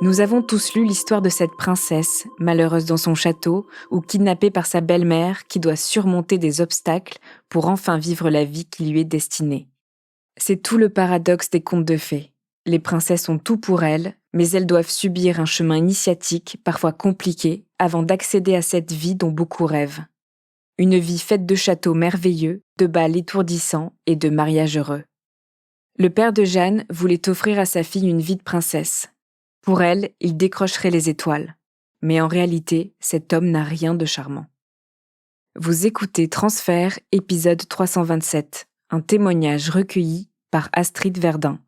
Nous avons tous lu l'histoire de cette princesse, malheureuse dans son château, ou kidnappée par sa belle-mère qui doit surmonter des obstacles pour enfin vivre la vie qui lui est destinée. C'est tout le paradoxe des contes de fées. Les princesses ont tout pour elles, mais elles doivent subir un chemin initiatique, parfois compliqué, avant d'accéder à cette vie dont beaucoup rêvent. Une vie faite de châteaux merveilleux, de bals étourdissants et de mariages heureux. Le père de Jeanne voulait offrir à sa fille une vie de princesse. Pour elle, il décrocherait les étoiles. Mais en réalité, cet homme n'a rien de charmant. Vous écoutez Transfert, épisode 327, un témoignage recueilli par Astrid Verdun.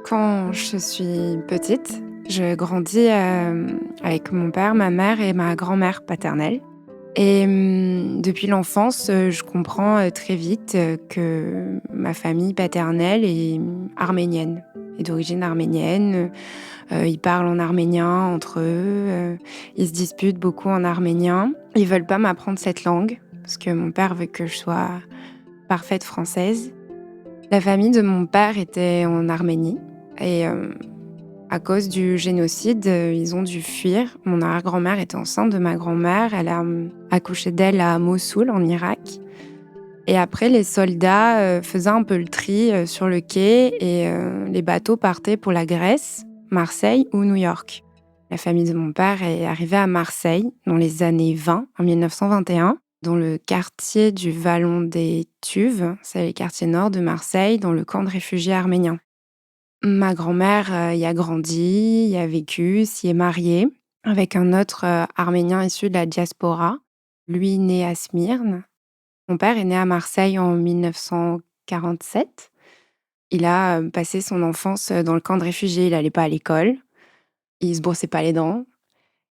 Quand je suis petite, je grandis avec mon père, ma mère et ma grand-mère paternelle. Et depuis l'enfance, je comprends très vite que ma famille paternelle est arménienne, est d'origine arménienne. Ils parlent en arménien entre eux, ils se disputent beaucoup en arménien. Ils veulent pas m'apprendre cette langue, parce que mon père veut que je sois parfaite française. La famille de mon père était en Arménie. Et à cause du génocide, ils ont dû fuir. Mon arrière-grand-mère était enceinte de ma grand-mère. Elle a accouché d'elle à Mossoul, en Irak. Et après, les soldats faisaient un peu le tri sur le quai et les bateaux partaient pour la Grèce, Marseille ou New York. La famille de mon père est arrivée à Marseille dans les années 20, en 1921, dans le quartier du Vallon des Tuves, c'est le quartier nord de Marseille, dans le camp de réfugiés arméniens. Ma grand-mère y a grandi, y a vécu, s'y est mariée avec un autre Arménien issu de la diaspora, lui né à Smyrne. Mon père est né à Marseille en 1947. Il a passé son enfance dans le camp de réfugiés, il n'allait pas à l'école, il se brossait pas les dents.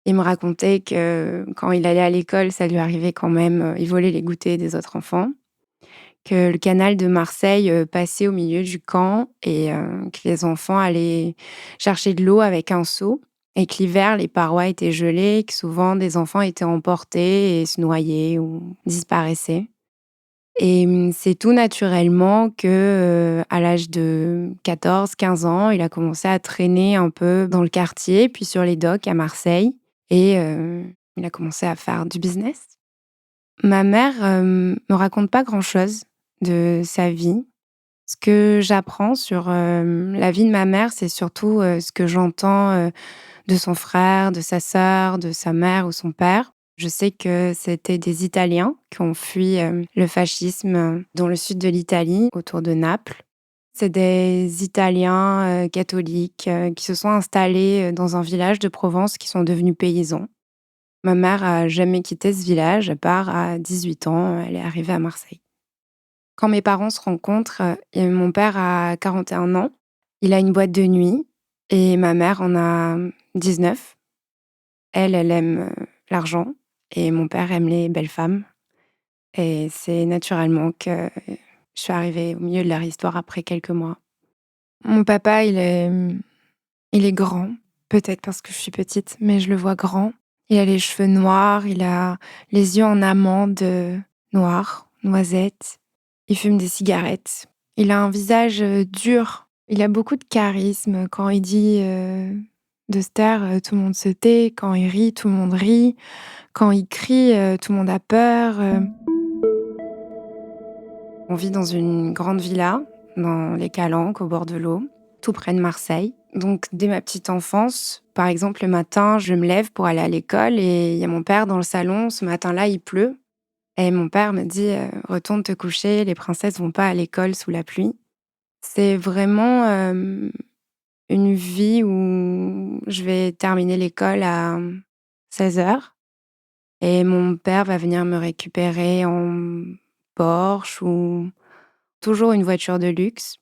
Il me racontait que quand il allait à l'école, ça lui arrivait quand même, il volait les goûters des autres enfants. Que le canal de Marseille passait au milieu du camp et que les enfants allaient chercher de l'eau avec un seau et que l'hiver, les parois étaient gelées, que souvent des enfants étaient emportés et se noyaient ou disparaissaient. Et c'est tout naturellement que, à l'âge de 14-15 ans, il a commencé à traîner un peu dans le quartier, puis sur les docks à Marseille et il a commencé à faire du business. Ma mère me raconte pas grand-chose de sa vie. Ce que j'apprends sur la vie de ma mère, c'est surtout ce que j'entends de son frère, de sa sœur, de sa mère ou son père. Je sais que c'était des Italiens qui ont fui le fascisme dans le sud de l'Italie, autour de Naples. C'est des Italiens catholiques qui se sont installés dans un village de Provence qui sont devenus paysans. Ma mère a jamais quitté ce village, à part à 18 ans, elle est arrivée à Marseille. Quand mes parents se rencontrent, et mon père a 41 ans, il a une boîte de nuit et ma mère en a 19. Elle aime l'argent et mon père aime les belles femmes. Et c'est naturellement que je suis arrivée au milieu de leur histoire après quelques mois. Mon papa, il est grand, peut-être parce que je suis petite, mais je le vois grand. Il a les cheveux noirs, il a les yeux en amande noirs, noisettes. Il fume des cigarettes. Il a un visage dur. Il a beaucoup de charisme. Quand il dit de se taire, tout le monde se tait. Quand il rit, tout le monde rit. Quand il crie, tout le monde a peur. On vit dans une grande villa, dans les Calanques, au bord de l'eau, tout près de Marseille. Donc, dès ma petite enfance, par exemple, le matin, je me lève pour aller à l'école et il y a mon père dans le salon. Ce matin-là, il pleut. Et mon père me dit retourne te coucher, les princesses vont pas à l'école sous la pluie. C'est vraiment une vie où je vais terminer l'école à 16 heures et mon père va venir me récupérer en Porsche ou toujours une voiture de luxe.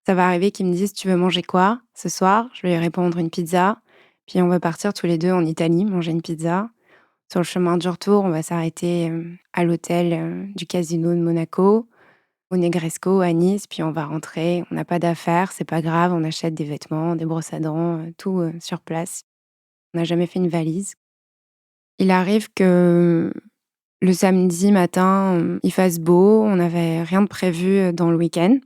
Ça va arriver qu'il me dise tu veux manger quoi ce soir? Je vais lui répondre une pizza. Puis on va partir tous les deux en Italie manger une pizza. Sur le chemin du retour, on va s'arrêter à l'hôtel du Casino de Monaco, au Negresco, à Nice, puis on va rentrer. On n'a pas d'affaires, c'est pas grave, on achète des vêtements, des brosses à dents, tout sur place. On n'a jamais fait une valise. Il arrive que le samedi matin, il fasse beau, on n'avait rien de prévu, dans le week-end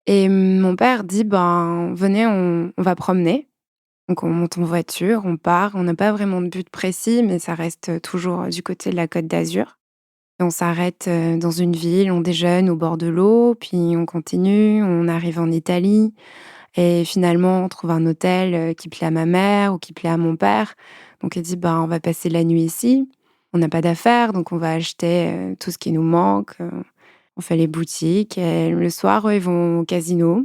et mon père dit: «Ben, venez, on va promener». Donc on monte en voiture, on part, on n'a pas vraiment de but précis, mais ça reste toujours du côté de la Côte d'Azur et on s'arrête, dans une ville, on déjeune au bord de l'eau, puis on continue, on arrive en Italie et finalement on trouve un hôtel, qui plaît à ma mère ou qui plaît à mon père. Donc il dit: «Ben, on va passer la nuit ici». On n'a pas d'affaires, donc on va acheter, tout ce qui nous manque, on fait les boutiques et le soir, eux, ils vont au casino.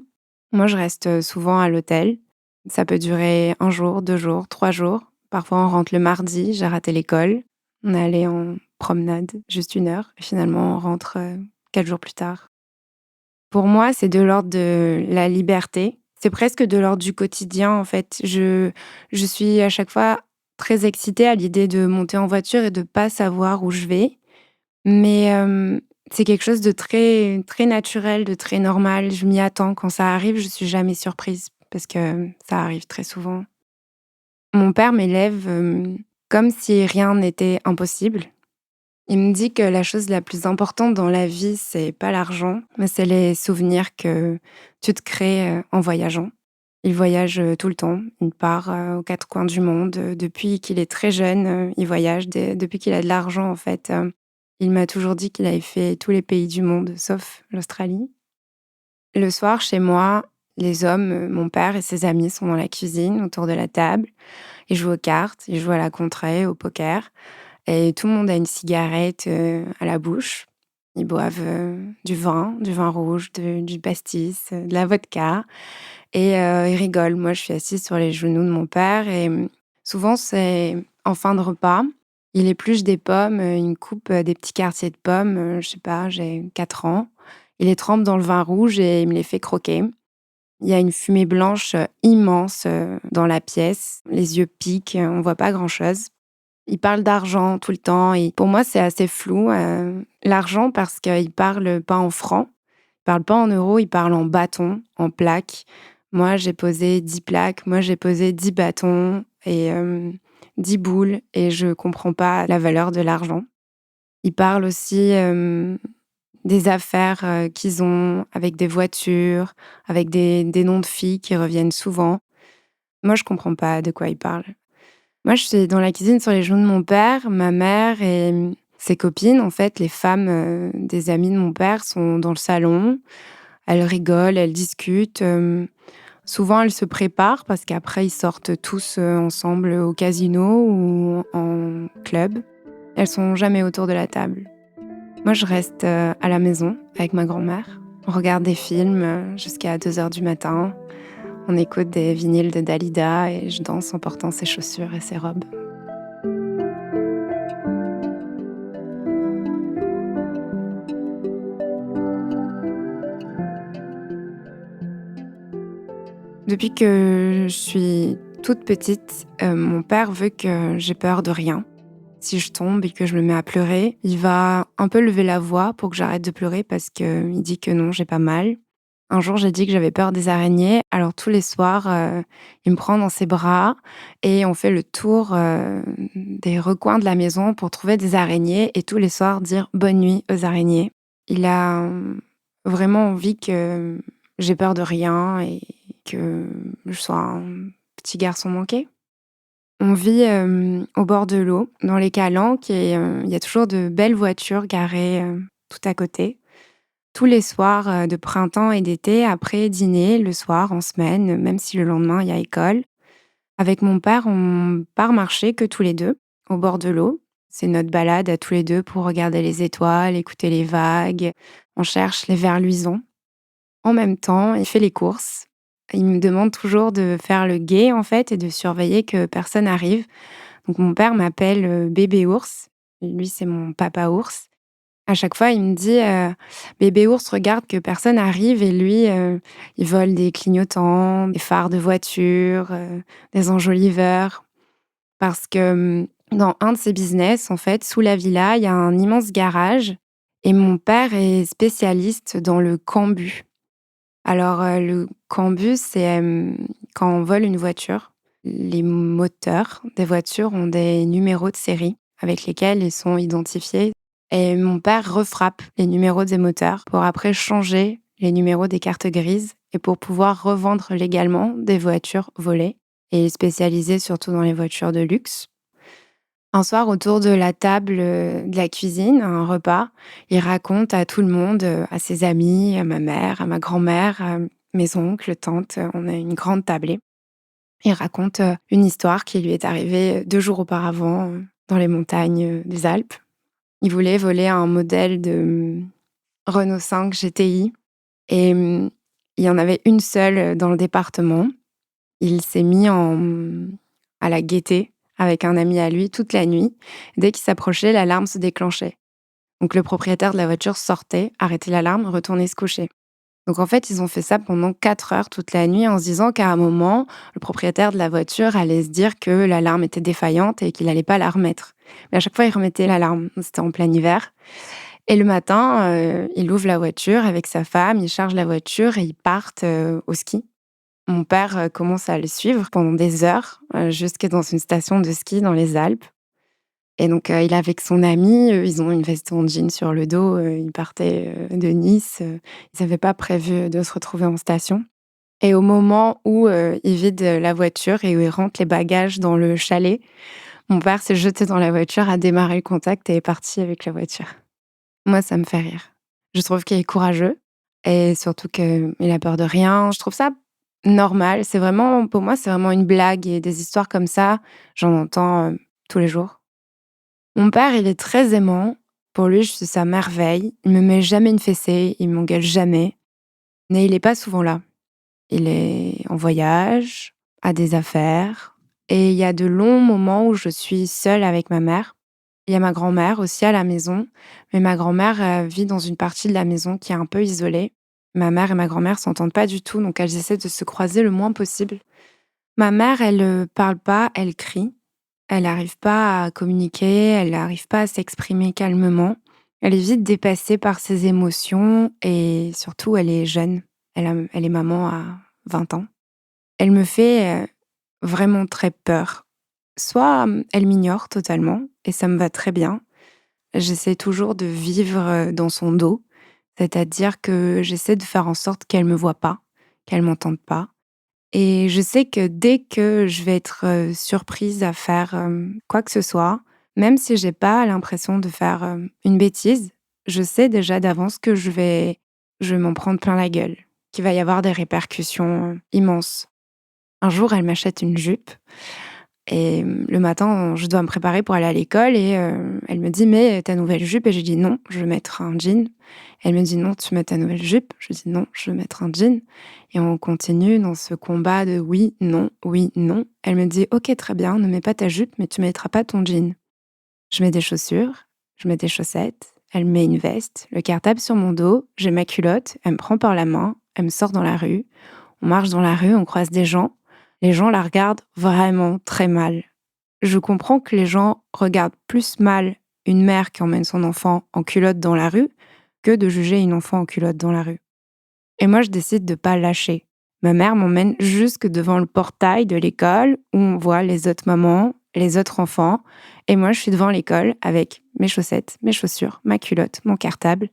Moi, je reste, souvent à l'hôtel. Ça peut durer un jour, 2 jours, 3 jours. Parfois, on rentre le mardi, j'ai raté l'école. On est allé en promenade, juste 1 heure et finalement on rentre, 4 jours plus tard. Pour moi, c'est de l'ordre de la liberté. C'est presque de l'ordre du quotidien, en fait. Je suis à chaque fois très excitée à l'idée de monter en voiture et de pas savoir où je vais. Mais, c'est quelque chose de très très naturel, de très normal. Je m'y attends. Quand ça arrive, je suis jamais surprise parce que ça arrive très souvent. Mon père m'élève, comme si rien n'était impossible. Il me dit que la chose la plus importante dans la vie, c'est pas l'argent, mais c'est les souvenirs que tu te crées, en voyageant. Il voyage, tout le temps. Il part, aux 4 coins du monde, depuis qu'il est très jeune, il voyage depuis qu'il a de l'argent, en fait, il m'a toujours dit qu'il avait fait tous les pays du monde sauf l'Australie. Le soir, chez moi, les hommes, mon père et ses amis sont dans la cuisine, autour de la table. Ils jouent aux cartes, ils jouent à la contrai, au poker et tout le monde a une cigarette, à la bouche. Ils boivent, du vin rouge, du pastis, de la vodka et ils rigolent. Moi, je suis assise sur les genoux de mon père et souvent, c'est en fin de repas. Il épluche des pommes, il me coupe, des petits quartiers de pommes, je sais pas, j'ai 4 ans. Il les trempe dans le vin rouge et il me les fait croquer. Il y a une fumée blanche, immense, dans la pièce. Les yeux piquent, on voit pas grand-chose. Il parle d'argent tout le temps et pour moi, c'est assez flou, l'argent parce qu'il parle pas en francs, il parle pas en euros, il parle en bâtons, en plaques. Moi, j'ai posé 10 plaques, moi, j'ai posé 10 bâtons et 10 boules et je comprends pas la valeur de l'argent. Il parle aussi, des affaires, qu'ils ont avec des voitures, avec des noms de filles qui reviennent souvent. Moi, je comprends pas de quoi il parle. Moi, je suis dans la cuisine sur les genoux de mon père, ma mère et ses copines, en fait, les femmes, des amis de mon père sont dans le salon. Elles rigolent, elles discutent, souvent elles se préparent parce qu'après ils sortent tous, ensemble au casino ou en club. Elles sont jamais autour de la table. Moi, je reste, à la maison avec ma grand-mère. On regarde des films, jusqu'à 2 heures du matin. On écoute des vinyles de Dalida et je danse en portant ses chaussures et ses robes. Depuis que je suis toute petite, mon père veut que j'ai peur de rien. Si je tombe et que je me mets à pleurer, il va un peu lever la voix pour que j'arrête de pleurer parce qu'il dit que non, j'ai pas mal. Un jour, j'ai dit que j'avais peur des araignées, alors tous les soirs, il me prend dans ses bras et on fait le tour, des recoins de la maison pour trouver des araignées et tous les soirs dire: «Bonne nuit aux araignées». Il a, vraiment envie que j'ai peur de rien et que je sois un petit garçon manqué. On vit, au bord de l'eau, dans les Calanques et il y a toujours de belles voitures garées, tout à côté. Tous les soirs, de printemps et d'été, après dîner, le soir, en semaine, même si le lendemain il y a école, avec mon père, on part marcher que tous les 2 au bord de l'eau. C'est notre balade à tous les 2 pour regarder les étoiles, écouter les vagues. On cherche les vers luisants. En même temps, il fait les courses. Il me demande toujours de faire le guet, en fait, et de surveiller que personne arrive. Donc mon père m'appelle, bébé ours. Lui, c'est mon papa ours. À chaque fois, il me dit, «Bébé ours, regarde que personne arrive» et lui, il vole des clignotants, des phares de voiture, des enjoliveurs. Parce que, dans un de ses business, en fait, sous la villa, il y a un immense garage et mon père est spécialiste dans le cambu. Alors, le cambu, c'est, quand on vole une voiture, les moteurs des voitures ont des numéros de série. avec lesquels ils sont identifiés. Et mon père refrappe les numéros des moteurs pour après changer les numéros des cartes grises et pour pouvoir revendre légalement des voitures volées et spécialisé surtout dans les voitures de luxe. Un soir, autour de la table de la cuisine, à un repas, il raconte à tout le monde, à ses amis, à ma mère, à ma grand-mère, à mes oncles, tantes, on a une grande tablée. Il raconte une histoire qui lui est arrivée 2 jours auparavant dans les montagnes des Alpes. Il voulait voler un modèle de Renault 5 GTI et il y en avait une seule dans le département. Il s'est mis à la guetter avec un ami à lui toute la nuit. Dès qu'il s'approchait, l'alarme se déclenchait. Donc le propriétaire de la voiture sortait, arrêtait l'alarme, retournait se coucher. Donc en fait, ils ont fait ça pendant 4 heures toute la nuit en se disant qu'à un moment, le propriétaire de la voiture allait se dire que l'alarme était défaillante et qu'il allait pas la remettre. Mais à chaque fois, il remettait l'alarme. C'était en plein hiver. Et le matin, il ouvre la voiture avec sa femme, ils chargent la voiture et ils partent au ski. Mon père commence à le suivre pendant des heures, jusque dans une station de ski dans les Alpes. Et donc, il est avec son ami, ils ont une veste en jean sur le dos, ils partaient de Nice. Ils n'avaient pas prévu de se retrouver en station. Et au moment où ils vident la voiture et où ils rentrent les bagages dans le chalet, mon père s'est jeté dans la voiture, a démarré le contact et est parti avec la voiture. Moi, ça me fait rire. Je trouve qu'il est courageux et surtout qu'il a peur de rien. Je trouve ça normal. C'est vraiment, pour moi, c'est vraiment une blague et des histoires comme ça, j'en entends tous les jours. Mon père, il est très aimant. Pour lui, je suis sa merveille. Il me met jamais une fessée, il m'engueule jamais. Mais il est pas souvent là. Il est en voyage, a des affaires. Et il y a de longs moments où je suis seule avec ma mère. Il y a ma grand-mère aussi à la maison, mais ma grand-mère vit dans une partie de la maison qui est un peu isolée. Ma mère et ma grand-mère s'entendent pas du tout, donc elles essaient de se croiser le moins possible. Ma mère, elle parle pas, elle crie. Elle n'arrive pas à communiquer, elle n'arrive pas à s'exprimer calmement. Elle est vite dépassée par ses émotions et surtout, elle est jeune. Elle est maman à 20 ans. Elle me fait vraiment très peur. Soit elle m'ignore totalement et ça me va très bien. J'essaie toujours de vivre dans son dos, c'est-à-dire que j'essaie de faire en sorte qu'elle me voie pas, qu'elle m'entende pas. Et je sais que dès que je vais être surprise à faire quoi que ce soit, même si j'ai pas l'impression de faire une bêtise, je sais déjà d'avance que je vais m'en prendre plein la gueule, qu'il va y avoir des répercussions immenses. Un jour, elle m'achète une jupe et le matin, je dois me préparer pour aller à l'école et elle me dit: «Mais ta nouvelle jupe?» Et j'ai dit: «Non, je veux mettre un jean». Elle me dit: «Non, tu mets ta nouvelle jupe». Je dis: «Non, je veux mettre un jean». Et on continue dans ce combat de oui, non, oui, non. Elle me dit: «OK, très bien, ne mets pas ta jupe, mais tu mettras pas ton jean». Je mets des chaussures, je mets des chaussettes, elle met une veste, le cartable sur mon dos, j'ai ma culotte, elle me prend par la main, elle me sort dans la rue. On marche dans la rue, on croise des gens. Les gens la regardent vraiment très mal. Je comprends que les gens regardent plus mal une mère qui emmène son enfant en culotte dans la rue que de juger une enfant en culotte dans la rue. Et moi, je décide de pas lâcher. Ma mère m'emmène jusque devant le portail de l'école où on voit les autres mamans, les autres enfants. Et moi, je suis devant l'école avec mes chaussettes, mes chaussures, ma culotte, mon cartable.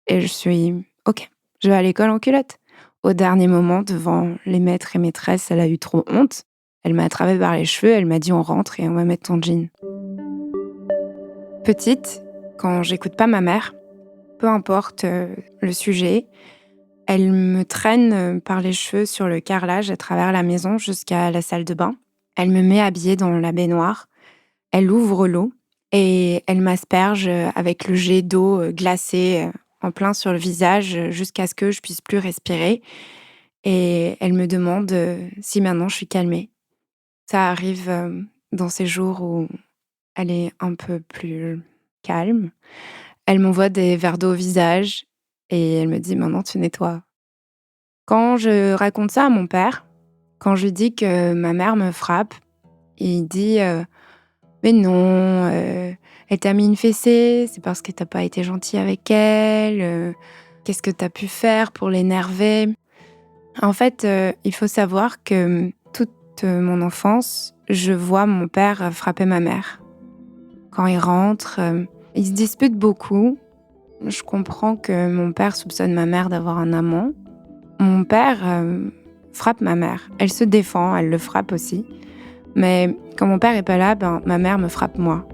Et je suis OK, je vais à l'école en culotte. Au dernier moment, devant les maîtres et maîtresses, elle a eu trop honte. Elle m'a attrapée par les cheveux, elle m'a dit: «On rentre et on va mettre ton jean». Petite, quand j'écoute pas ma mère, peu importe le sujet, elle me traîne par les cheveux sur le carrelage à travers la maison jusqu'à la salle de bain. Elle me met habillée dans la baignoire. Elle ouvre l'eau et elle m'asperge avec le jet d'eau glacée en plein sur le visage jusqu'à ce que je puisse plus respirer. Et elle me demande si maintenant je suis calmée. Ça arrive dans ces jours où elle est un peu plus calme. Elle m'envoie des verres d'eau au visage et elle me dit: «Maintenant tu nettoies». Quand je raconte ça à mon père, quand je lui dis que ma mère me frappe, il dit: «Mais non, elle t'a mis une fessée, c'est parce que tu pas été gentil avec elle, qu'est-ce que tu as pu faire pour l'énerver?» En fait, il faut savoir que toute mon enfance, je vois mon père frapper ma mère. Quand il rentre, ils se disputent beaucoup. Je comprends que mon père soupçonne ma mère d'avoir un amant. Mon père, frappe ma mère. Elle se défend, elle le frappe aussi. Mais quand mon père est pas là, ma mère me frappe moi.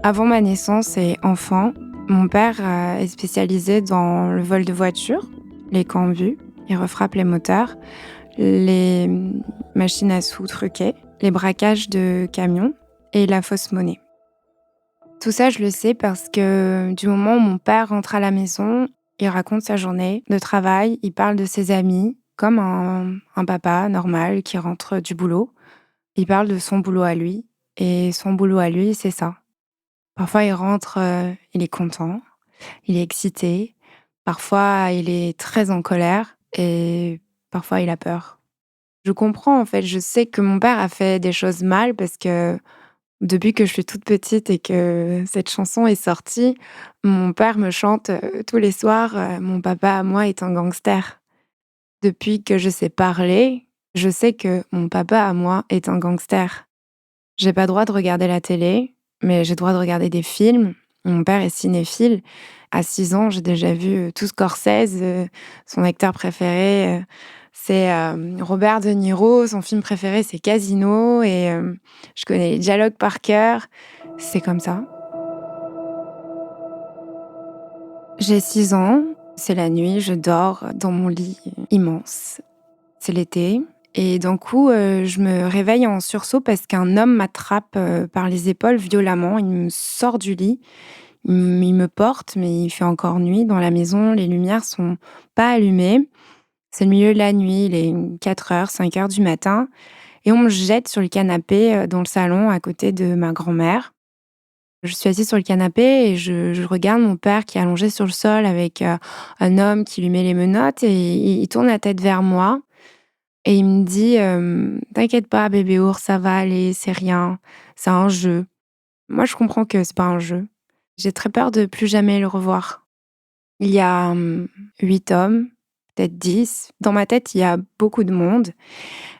Avant ma naissance et enfant, mon père, est spécialisé dans le vol de voitures, les cambus, il refrappe les moteurs, les machines à sous truquées, les braquages de camions et la fausse monnaie. Tout ça, je le sais parce que du moment où mon père rentre à la maison, il raconte sa journée de travail, il parle de ses amis, comme un papa normal qui rentre du boulot. Il parle de son boulot à lui et son boulot à lui, c'est ça. Parfois, il rentre, il est content, il est excité. Parfois, il est très en colère et parfois, il a peur. Je comprends, en fait, je sais que mon père a fait des choses mal parce que depuis que je suis toute petite et que cette chanson est sortie, mon père me chante, tous les soirs, «Mon papa à moi est un gangster». Depuis que je sais parler, je sais que mon papa à moi est un gangster. J'ai pas droit de regarder la télé, mais j'ai droit de regarder des films. Mon père est cinéphile. À 6 ans, j'ai déjà vu, tout Scorsese, son acteur préféré, c'est, Robert De Niro. Son film préféré, c'est Casino et je connais les dialogues par cœur. C'est comme ça. J'ai 6 ans, c'est la nuit, je dors dans mon lit immense. C'est l'été et d'un coup, je me réveille en sursaut parce qu'un homme m'attrape, par les épaules violemment. Il me sort du lit, il me porte, mais il fait encore nuit dans la maison, les lumières sont pas allumées. C'est le milieu de la nuit, il est 4 heures, 5 heures du matin et on me jette sur le canapé, dans le salon à côté de ma grand-mère. Je suis assise sur le canapé et je regarde mon père qui est allongé sur le sol avec, un homme qui lui met les menottes et il tourne la tête vers moi. Et il me dit, «T'inquiète pas bébé ours, ça va aller, c'est rien, c'est un jeu». Moi, je comprends que c'est pas un jeu. J'ai très peur de plus jamais le revoir. Il y a, 8 hommes, peut-être 10. Dans ma tête, il y a beaucoup de monde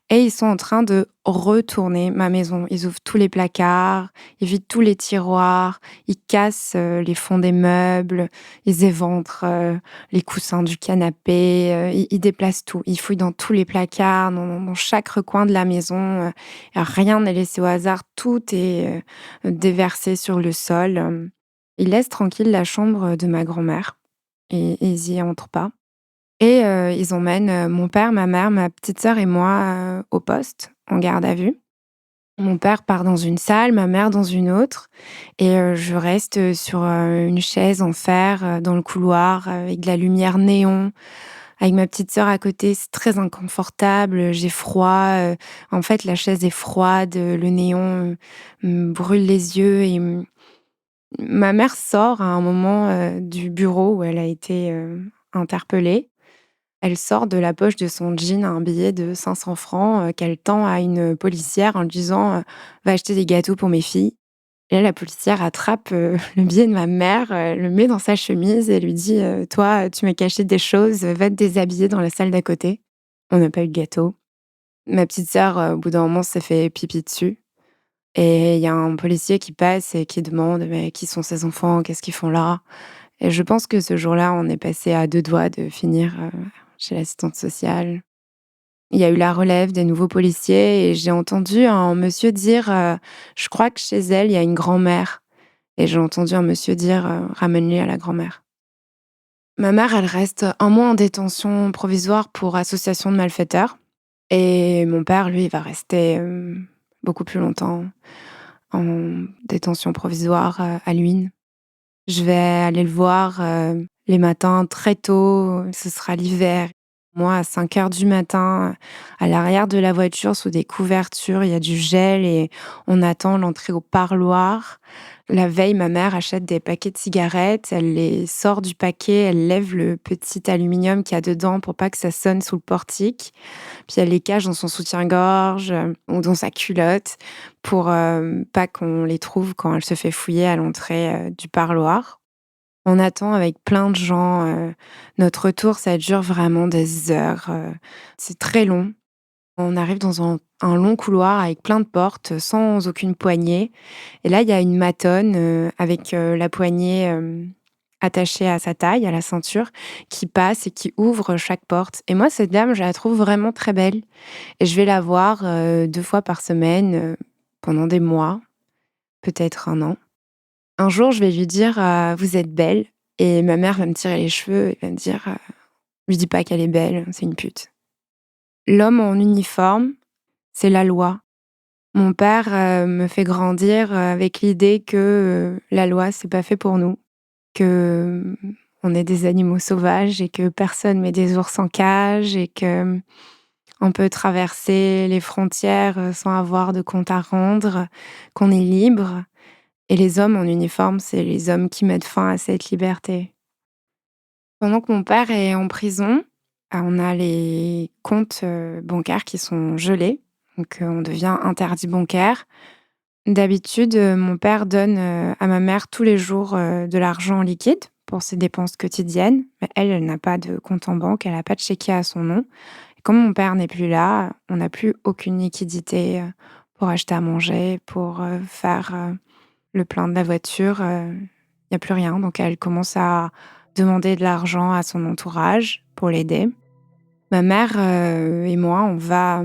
et ils sont en train de retourner ma maison. Ils ouvrent tous les placards, ils vident tous les tiroirs, ils cassent, les fonds des meubles, ils éventrent, les coussins du canapé, ils déplacent tout. Ils fouillent dans tous les placards, dans chaque recoin de la maison, rien n'est laissé au hasard, tout est, déversé sur le sol, Ils laissent tranquille la chambre de ma grand-mère et ils y entrent pas. Et ils emmènent, mon père, ma mère, ma petite sœur et moi, au poste, en garde à vue. Mon père part dans une salle, ma mère dans une autre et je reste, sur, une chaise en fer, dans le couloir, avec de la lumière néon, avec ma petite sœur à côté. C'est très inconfortable, j'ai froid, en fait, la chaise est froide, le néon, me brûle les yeux et ma mère sort à un moment, du bureau où elle a été, interpellée. Elle sort de la poche de son jean un billet de 500 francs, qu'elle tend à une policière en lui disant, «Va acheter des gâteaux pour mes filles». Et là, la policière attrape, le billet de ma mère, le met dans sa chemise et lui dit, «Toi, tu m'as caché des choses, va te déshabiller dans la salle d'à côté». On n'a pas eu de gâteau. Ma petite sœur, au bout d'un moment, s'est fait pipi dessus et il y a un policier qui passe et qui demande: «Mais qui sont ces enfants? Qu'est-ce qu'ils font là?» Et je pense que ce jour-là, on est passé à 2 doigts de finir, chez l'assistante sociale. Il y a eu la relève des nouveaux policiers et j'ai entendu un monsieur dire, «Je crois que chez elle, il y a une grand-mère» et j'ai entendu un monsieur dire, «Ramène-les à la grand-mère». Ma mère, elle reste 1 mois en détention provisoire pour association de malfaiteurs et mon père, lui, il va rester, beaucoup plus longtemps en détention provisoire, à Luynes. Je vais aller le voir, les matins très tôt, ce sera l'hiver. Moi, à 5 heures du matin, à l'arrière de la voiture, sous des couvertures, il y a du gel et on attend l'entrée au parloir. La veille, ma mère achète des paquets de cigarettes, elle les sort du paquet, elle lève le petit aluminium qu'il y a dedans pour pas que ça sonne sous le portique. Puis elle les cache dans son soutien-gorge, ou dans sa culotte pour, pas qu'on les trouve quand elle se fait fouiller à l'entrée, du parloir. On attend avec plein de gens, notre retour, ça dure vraiment des heures, c'est très long. On arrive dans un long couloir avec plein de portes, sans aucune poignée et là, il y a une matonne, avec, la poignée, attachée à sa taille, à la ceinture, qui passe et qui ouvre chaque porte et moi, cette dame, je la trouve vraiment très belle et je vais la voir, 2 fois par semaine, pendant des mois, peut-être 1 an. Un jour, je vais lui dire, «Vous êtes belle» et ma mère va me tirer les cheveux et va me dire, «Lui dis pas qu'elle est belle, c'est une pute». L'homme en uniforme, c'est la loi. Mon père, me fait grandir, avec l'idée que, la loi, c'est pas fait pour nous, que, on est des animaux sauvages et que personne met des ours en cage et que, on peut traverser les frontières, sans avoir de compte à rendre, qu'on est libre. Et les hommes en uniforme, c'est les hommes qui mettent fin à cette liberté. Pendant que mon père est en prison, on a les comptes, bancaires qui sont gelés, donc on devient interdit bancaire. D'habitude, mon père donne, à ma mère tous les jours, de l'argent en liquide pour ses dépenses quotidiennes, mais elle, elle n'a pas de compte en banque, elle a pas de chéquier à son nom. Et comme mon père n'est plus là, on n'a plus aucune liquidité, pour acheter à manger, pour, faire, le plein de la voiture, il y a plus rien, donc elle commence à demander de l'argent à son entourage pour l'aider. Ma mère, et moi, on va,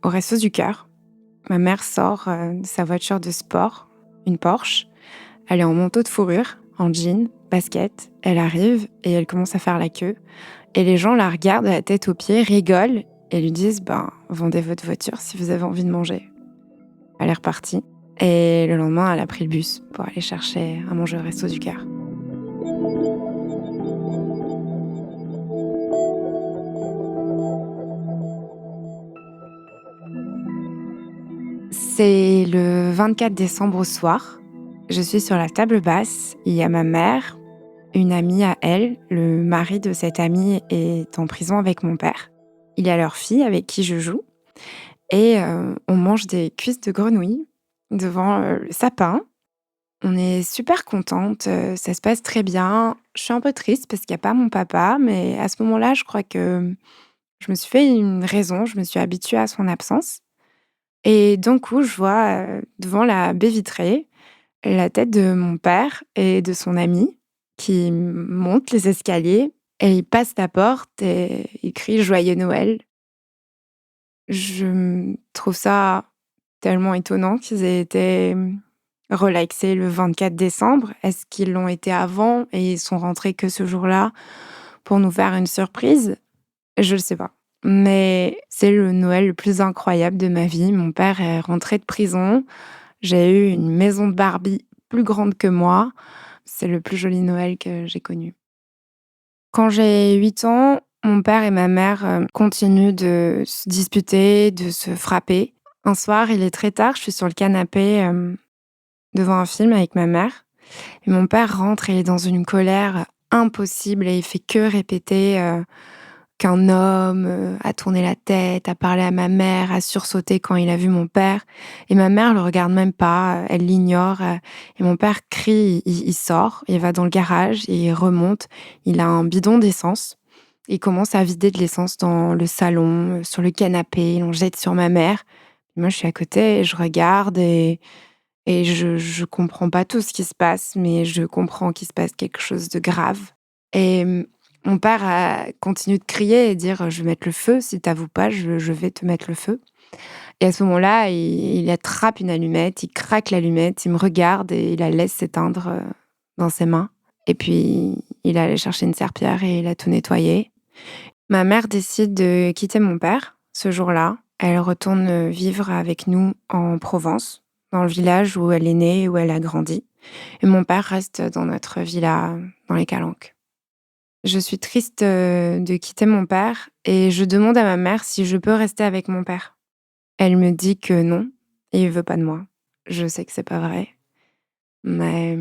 au Restos du Cœur. Ma mère sort, de sa voiture de sport, une Porsche. Elle est en manteau de fourrure, en jean, basket. Elle arrive et elle commence à faire la queue et les gens la regardent de la tête aux pieds, rigolent et lui disent: «Ben, vendez votre voiture si vous avez envie de manger». Elle est repartie et le lendemain, elle a pris le bus pour aller chercher à manger au Resto du Cœur. C'est le 24 décembre au soir. Je suis sur la table basse. Il y a ma mère, une amie à elle. Le mari de cette amie est en prison avec mon père. Il y a leur fille avec qui je joue. Et on mange des cuisses de grenouille devant le sapin. On est super contente, ça se passe très bien. Je suis un peu triste parce qu'il y a pas mon papa, mais à ce moment-là, je crois que je me suis fait une raison, je me suis habituée à son absence et d'un coup, je vois, devant la baie vitrée, la tête de mon père et de son ami qui montent les escaliers et ils passent la porte et ils crient «Joyeux Noël». Trouve ça tellement étonnant qu'ils aient été, relaxés le 24 décembre. Est-ce qu'ils l'ont été avant et ils sont rentrés que ce jour-là pour nous faire une surprise? Je le sais pas. Mais c'est le Noël le plus incroyable de ma vie. Mon père est rentré de prison. J'ai eu une maison de Barbie plus grande que moi. C'est le plus joli Noël que j'ai connu. Quand j'ai 8 ans, mon père et ma mère, continuent de se disputer, de se frapper. Un soir, il est très tard, je suis sur le canapé, devant un film avec ma mère et mon père rentre et il est dans une colère impossible et il fait que répéter, qu'un homme, a tourné la tête, a parlé à ma mère, a sursauté quand il a vu mon père et ma mère le regarde même pas, elle l'ignore, et mon père crie, il sort, il va dans le garage et il remonte. Il a un bidon d'essence. Il commence à vider de l'essence dans le salon, sur le canapé, il en jette sur ma mère. Moi, je suis à côté et je regarde et je comprends pas tout ce qui se passe, mais je comprends qu'il se passe quelque chose de grave et mon père a continué de crier et dire: «Je vais mettre le feu, si t'avoues pas, je vais te mettre le feu» et à ce moment-là, il attrape une allumette, il craque l'allumette, il me regarde et il la laisse s'éteindre, dans ses mains et puis il est allé chercher une serpillière et il a tout nettoyé. Ma mère décide de quitter mon père ce jour-là. Elle retourne, vivre avec nous en Provence, dans le village où elle est née, où elle a grandi et mon père reste dans notre villa, dans les Calanques. Je suis triste, de quitter mon père et je demande à ma mère si je peux rester avec mon père. Elle me dit que non, il veut pas de moi. Je sais que c'est pas vrai, mais,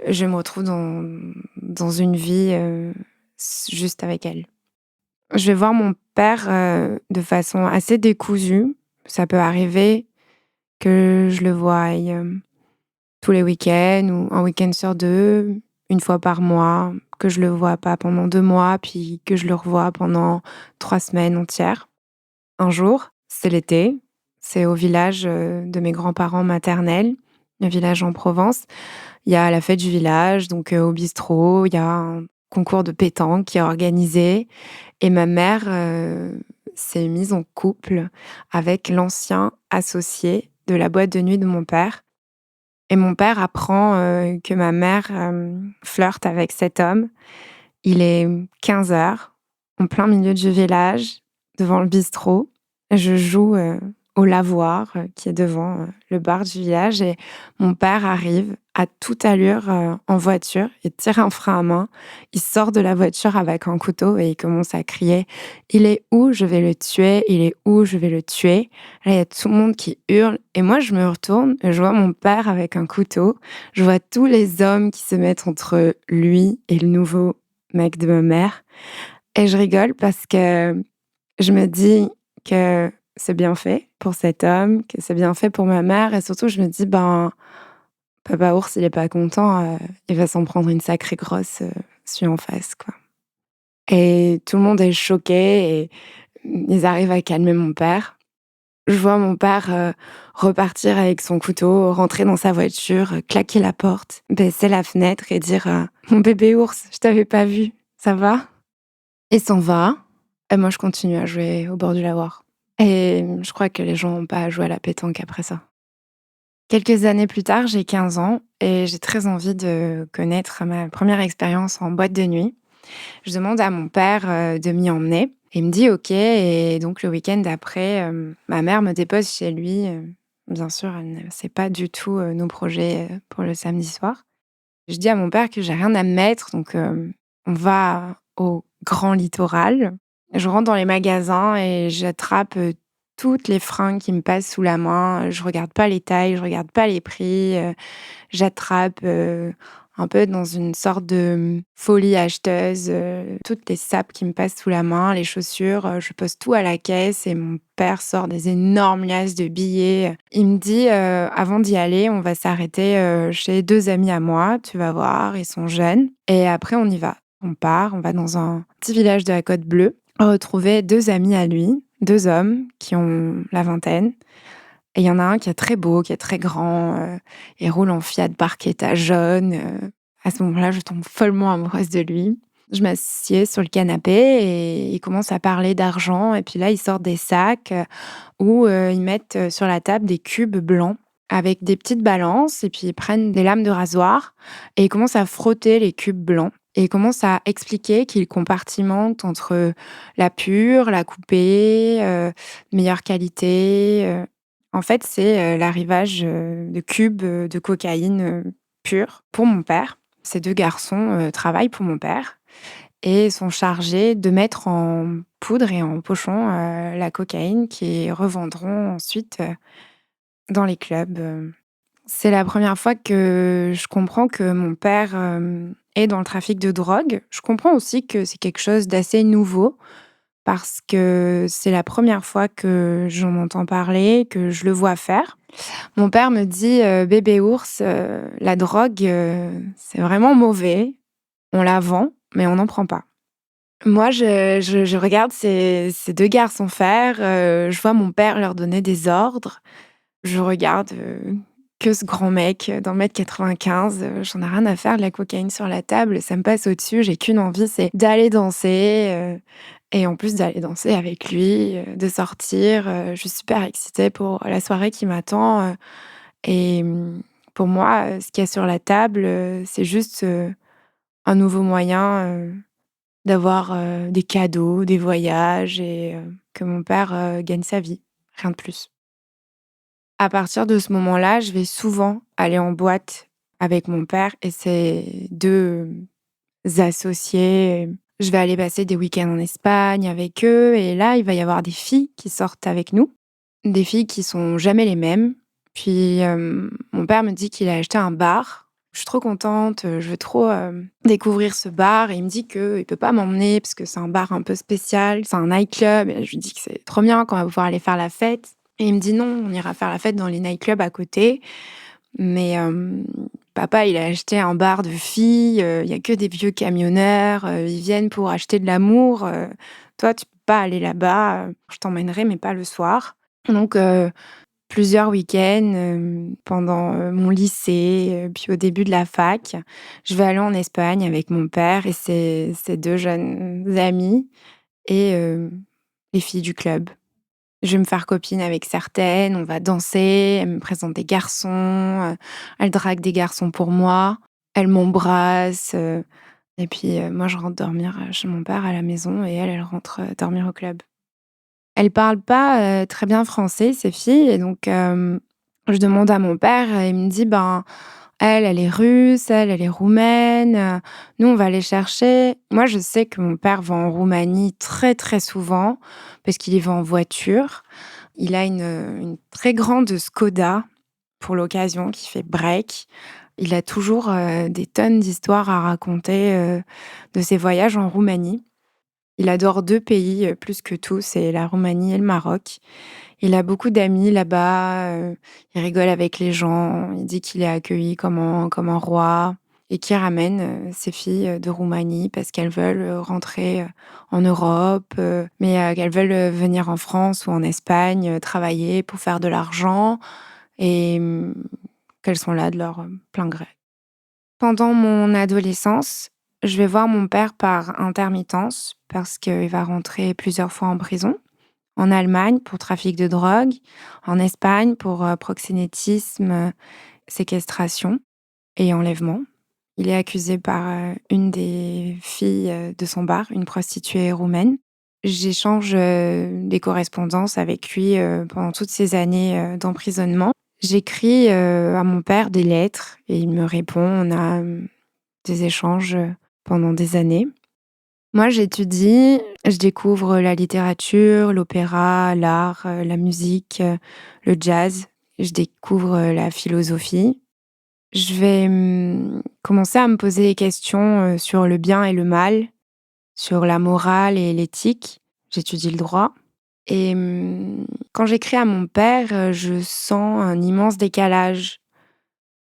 je me retrouve dans une vie, juste avec elle. Je vais voir mon père, de façon assez décousue. Ça peut arriver que je le voie, tous les week-ends ou un week-end sur 2, une fois par mois, que je le vois pas pendant 2 mois, puis que je le revois pendant 3 semaines entières. Un jour, c'est l'été, c'est au village, de mes grands-parents maternels, un village en Provence. Il y a la fête du village, donc au bistrot, il y a un concours de pétanque qui est organisé et ma mère, s'est mise en couple avec l'ancien associé de la boîte de nuit de mon père et mon père apprend, que ma mère, flirte avec cet homme. Il est 15 heures, en plein milieu du village, devant le bistrot. Je joue, au lavoir, qui est devant, le bar du village et mon père arrive à toute allure, en voiture. Il tire un frein à main. Il sort de la voiture avec un couteau et il commence à crier: «Il est où? Je vais le tuer. Il est où? Je vais le tuer». Là, il y a tout le monde qui hurle et moi, je me retourne et je vois mon père avec un couteau. Je vois tous les hommes qui se mettent entre lui et le nouveau mec de ma mère et je rigole parce que je me dis que c'est bien fait pour cet homme, que c'est bien fait pour ma mère et surtout je me dis: «Ben, papa ours, il est pas content, il va s'en prendre une sacrée grosse, celui en face, quoi». Et tout le monde est choqué et ils arrivent à calmer mon père. Je vois mon père, repartir avec son couteau, rentrer dans sa voiture, claquer la porte, baisser la fenêtre et dire, «Mon bébé ours, je t'avais pas vu, ça va?» Il s'en va et moi je continue à jouer au bord du lavoir et je crois que les gens ont pas joué à la pétanque après ça. Quelques années plus tard, j'ai 15 ans et j'ai très envie de connaître ma première expérience en boîte de nuit. Je demande à mon père, de m'y emmener. Il me dit: «OK» et donc le week-end d'après, ma mère me dépose chez lui, bien sûr, elle ne sait pas du tout, nos projets, pour le samedi soir. Je dis à mon père que j'ai rien à me mettre, donc on va au Grand Littoral. Je rentre dans les magasins et j'attrape, toutes les fringues qui me passent sous la main. Je regarde pas les tailles, je regarde pas les prix, j'attrape, un peu dans une sorte de, folie acheteuse, toutes les sapes qui me passent sous la main, les chaussures, je pose tout à la caisse et mon père sort des énormes liasses de billets. Il me dit: «Avant d'y aller, on va s'arrêter, chez 2 amis à moi, tu vas voir, ils sont jeunes et après on y va». On part, on va dans un petit village de la Côte Bleue, retrouver 2 amis à lui, 2 hommes qui ont la vingtaine et il y en a un qui est très beau, qui est très grand, il roule en Fiat Barchetta jaune, à ce moment-là, je tombe follement amoureuse de lui. Je m'assieds sur le canapé et ils commencent à parler d'argent et puis là, ils sortent des sacs, où, ils mettent, sur la table des cubes blancs avec des petites balances et puis ils prennent des lames de rasoir et ils commencent à frotter les cubes blancs et ils commencent à expliquer qu'ils compartimentent entre la pure, la coupée, meilleure qualité, en fait, c'est, l'arrivage, de cubes, de cocaïne, pure pour mon père. Ces 2 garçons, travaillent pour mon père et sont chargés de mettre en poudre et en pochon, la cocaïne qu'ils revendront ensuite, dans les clubs. C'est la première fois que je comprends que mon père, est dans le trafic de drogue. Je comprends aussi que c'est quelque chose d'assez nouveau parce que c'est la première fois que j'en entends parler, que je le vois faire. Mon père me dit: «Bébé ours, la drogue, c'est vraiment mauvais. On la vend, mais on n'en prend pas». Moi, je regarde ces 2 garçons faire, je vois mon père leur donner des ordres. Je regarde, que ce grand mec d'1,95 m, j'en ai rien à faire de la cocaïne sur la table, ça me passe au-dessus, j'ai qu'une envie, c'est d'aller danser, et en plus d'aller danser avec lui, de sortir, je suis super excitée pour la soirée qui m'attend, et pour moi, ce qu'il y a sur la table, c'est juste, un nouveau moyen, d'avoir, des cadeaux, des voyages et que mon père, gagne sa vie, rien de plus. À partir de ce moment-là, je vais souvent aller en boîte avec mon père et ses 2 associés. Je vais aller passer des week-ends en Espagne avec eux et là, il va y avoir des filles qui sortent avec nous, des filles qui sont jamais les mêmes. Puis, mon père me dit qu'il a acheté un bar. Je suis trop contente, je veux trop, découvrir ce bar et il me dit qu'il peut pas m'emmener parce que c'est un bar un peu spécial, c'est un nightclub et je lui dis que c'est trop bien, qu'on va pouvoir aller faire la fête et il me dit: «Non, on ira faire la fête dans les nightclubs à côté». Mais papa, il a acheté un bar de filles, il y a que des vieux camionneurs, ils viennent pour acheter de l'amour, toi, tu peux pas aller là-bas, je t'emmènerai, mais pas le soir. Donc plusieurs week-ends, pendant, mon lycée, puis au début de la fac, je vais aller en Espagne avec mon père et ses 2 jeunes amis et les filles du club. Je vais me faire copine avec certaines, on va danser, elles me présentent des garçons, elles draguent des garçons pour moi, elles m'embrassent, et puis, moi je rentre dormir, chez mon père à la maison et elles, elles rentrent, dormir au club. Elles parlent pas, très bien français ces filles et donc, je demande à mon père et il me dit: «Ben, elle est russe, elle est roumaine, nous on va les chercher». Moi je sais que mon père va en Roumanie très, très souvent parce qu'il y va en voiture. Il a une très grande Skoda pour l'occasion qui fait break. Il a toujours, des tonnes d'histoires à raconter, de ses voyages en Roumanie. Il adore 2 pays, plus que tout, c'est la Roumanie et le Maroc. Il a beaucoup d'amis là-bas, il rigole avec les gens, il dit qu'il est accueilli comme un roi et qu'il ramène, ses filles, de Roumanie parce qu'elles veulent, rentrer, en Europe, mais qu'elles veulent, venir en France ou en Espagne, travailler pour faire de l'argent et qu'elles sont là de leur, plein gré. Pendant mon adolescence, je vais voir mon père par intermittence parce qu'il va rentrer plusieurs fois en prison. En Allemagne pour trafic de drogue, en Espagne pour, proxénétisme, séquestration et enlèvement. Il est accusé par, une des filles, de son bar, une prostituée roumaine. J'échange, des correspondances avec lui, pendant toutes ces années, d'emprisonnement. J'écris, à mon père des lettres et il me répond. On a, des échanges, pendant des années. Moi, j'étudie, je découvre la littérature, l'opéra, l'art, la musique, le jazz. Je découvre, la philosophie. Je vais, commencer à me poser des questions, sur le bien et le mal, sur la morale et l'éthique. J'étudie le droit et quand j'écris à mon père, je sens un immense décalage.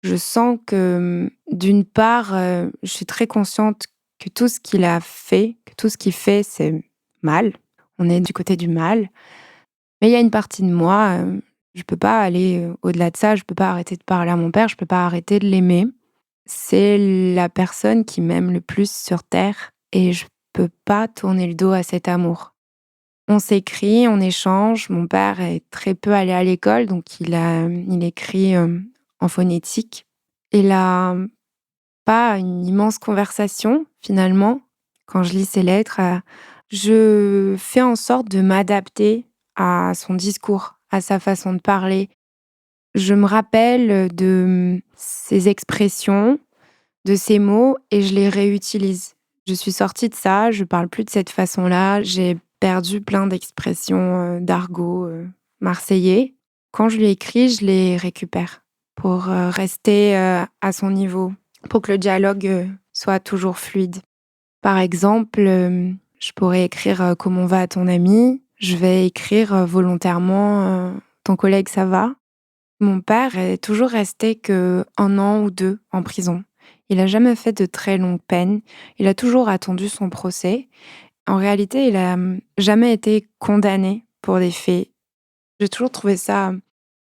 Je sens que, d'une part, je suis très consciente que tout ce qu'il a fait, que tout ce qu'il fait, c'est mal. On est du côté du mal. Mais il y a une partie de moi, je peux pas aller, au-delà de ça, je peux pas arrêter de parler à mon père, je peux pas arrêter de l'aimer. C'est la personne qui m'aime le plus sur terre et je peux pas tourner le dos à cet amour. On s'écrit, on échange. Mon père est très peu allé à l'école, donc il écrit, en phonétique. Il a pas une immense conversation, finalement. Quand je lis ses lettres, je fais en sorte de m'adapter à son discours, à sa façon de parler. Je me rappelle de, ses expressions, de ses mots et je les réutilise. Je suis sortie de ça, je parle plus de cette façon-là. J'ai perdu plein d'expressions, d'argot, marseillais. Quand je lui écris, je les récupère pour, rester, à son niveau, pour que le dialogue, soit toujours fluide. Par exemple, je pourrais écrire, «Comment va ton ami?» Je vais écrire, volontairement, «Ton collègue, ça va?» Mon père est toujours resté que 1 an ou 2 en prison. Il a jamais fait de très longues peines. Il a toujours attendu son procès. En réalité, il a, jamais été condamné pour des faits. J'ai toujours trouvé ça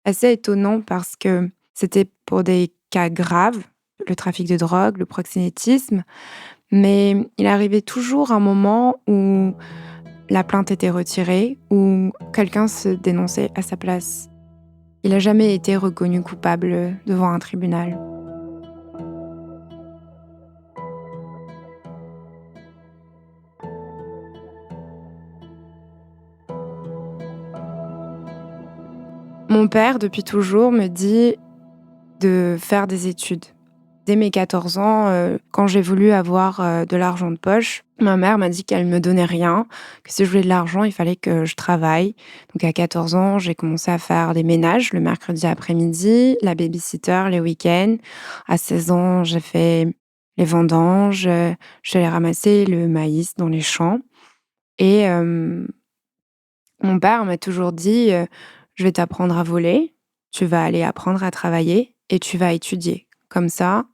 assez étonnant parce que c'était pour des cas graves, le trafic de drogue, le proxénétisme, mais il arrivait toujours un moment où la plainte était retirée, où quelqu'un se dénonçait à sa place. Il n'a jamais été reconnu coupable devant un tribunal. Mon père, depuis toujours, me dit de faire des études. Dès mes 14 ans, quand j'ai voulu avoir, de l'argent de poche, ma mère m'a dit qu'elle me donnait rien, que si je voulais de l'argent, il fallait que je travaille. Donc à 14 ans, j'ai commencé à faire des ménages le mercredi après-midi, la baby-sitter les week-ends. À 16 ans, j'ai fait les vendanges, je suis allée ramasser le maïs dans les champs et mon père m'a toujours dit: «Je vais t'apprendre à voler, tu vas aller apprendre à travailler et tu vas étudier. Comme ça,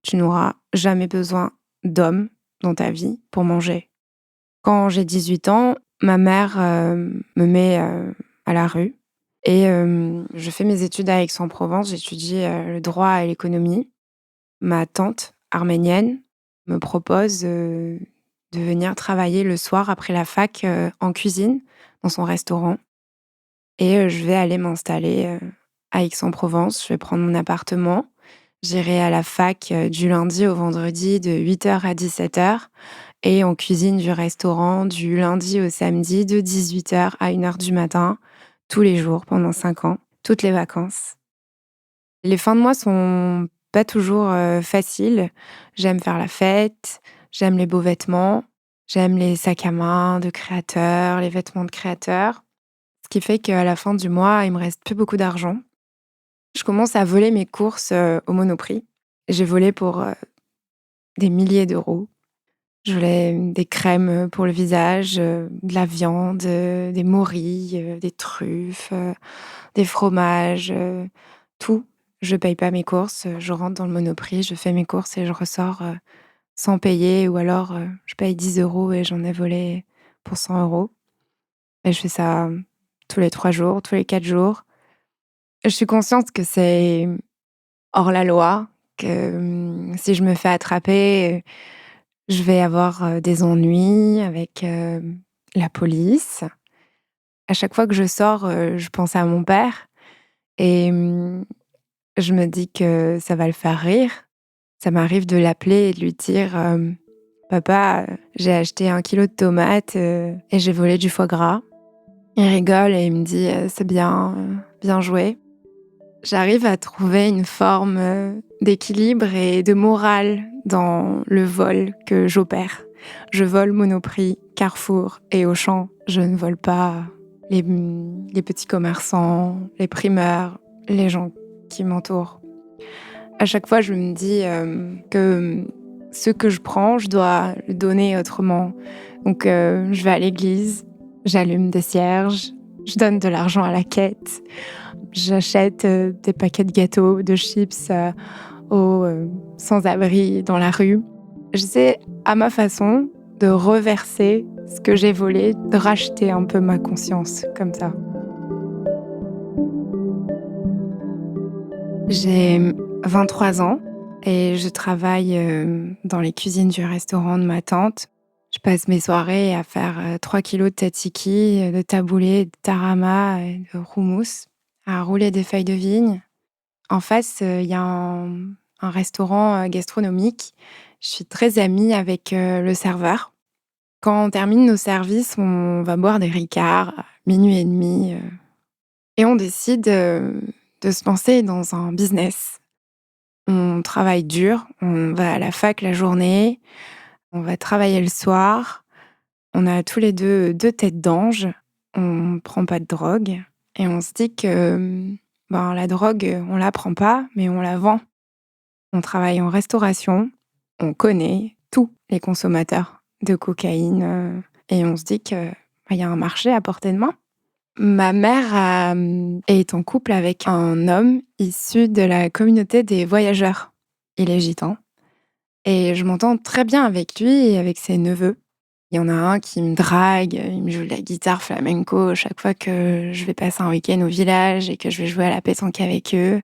tu n'auras jamais besoin d'homme dans ta vie pour manger». Quand j'ai 18 ans, ma mère, me met, à la rue et je fais mes études à Aix-en-Provence. J'étudie, le droit et l'économie. Ma tante arménienne me propose, de venir travailler le soir après la fac, en cuisine dans son restaurant. Et je vais aller m'installer, à Aix-en-Provence. Je vais prendre mon appartement. J'irai à la fac, du lundi au vendredi de 8h à 17h et en cuisine du restaurant du lundi au samedi de 18h à 1h du matin, tous les jours pendant 5 ans, toutes les vacances. Les fins de mois sont pas toujours, faciles. J'aime faire la fête, j'aime les beaux vêtements, j'aime les sacs à main de créateurs, les vêtements de créateurs. Ce qui fait qu'à la fin du mois, il me reste plus beaucoup d'argent. Je commence à voler mes courses, au Monoprix. J'ai volé pour, des milliers d'euros. Je volais, des crèmes, pour le visage, de la viande, des morilles, des truffes, des fromages, tout. Je paye pas mes courses, je rentre dans le Monoprix, je fais mes courses et je ressors, sans payer ou alors, je paye 10 € et j'en ai volé pour 100 € et je fais ça, tous les 3 jours, tous les 4 jours. Je suis consciente que c'est hors la loi, que, si je me fais attraper, je vais avoir, des ennuis avec, la police. À chaque fois que je sors, je pense à mon père et je me dis que ça va le faire rire. Ça m'arrive de l'appeler et de lui dire, «Papa, j'ai acheté 1 kilo de tomates, et j'ai volé du foie gras». Il rigole et il me dit, «C'est bien, bien joué». J'arrive à trouver une forme, d'équilibre et de morale dans le vol que j'opère. Je vole Monoprix, Carrefour et Auchan. Je ne vole pas les petits commerçants, les primeurs, les gens qui m'entourent. À chaque fois, je me dis, que ce que je prends, je dois le donner autrement. Donc je vais à l'église, j'allume des cierges, je donne de l'argent à la quête. J'achète, des paquets de gâteaux, de chips, aux, sans-abri dans la rue. J'essaie à ma façon de reverser ce que j'ai volé, de racheter un peu ma conscience comme ça. J'ai 23 ans et je travaille, dans les cuisines du restaurant de ma tante. Je passe mes soirées à faire, 3 kilogrammes de tzatziki, de taboulé, de tarama et de houmous, à rouler des feuilles de vigne. En face, il y a un restaurant, gastronomique. Je suis très amie avec, le serveur. Quand on termine nos services, on va boire des ricards à 00:30, et on décide, de se lancer dans un business. On travaille dur, on va à la fac la journée, on va travailler le soir. On a tous les 2 têtes d'ange. On prend pas de drogue et on se dit que, ben, la drogue, on la prend pas, mais on la vend. On travaille en restauration, on connaît tous les consommateurs de cocaïne, et on se dit que, bah, y a un marché à portée de main. Ma mère est en couple avec un homme issu de la communauté des voyageurs. Il est gitan et je m'entends très bien avec lui et avec ses neveux. Il y en a un qui me drague, il me joue de la guitare flamenco chaque fois que je vais passer un week-end au village et que je vais jouer à la pétanque avec eux.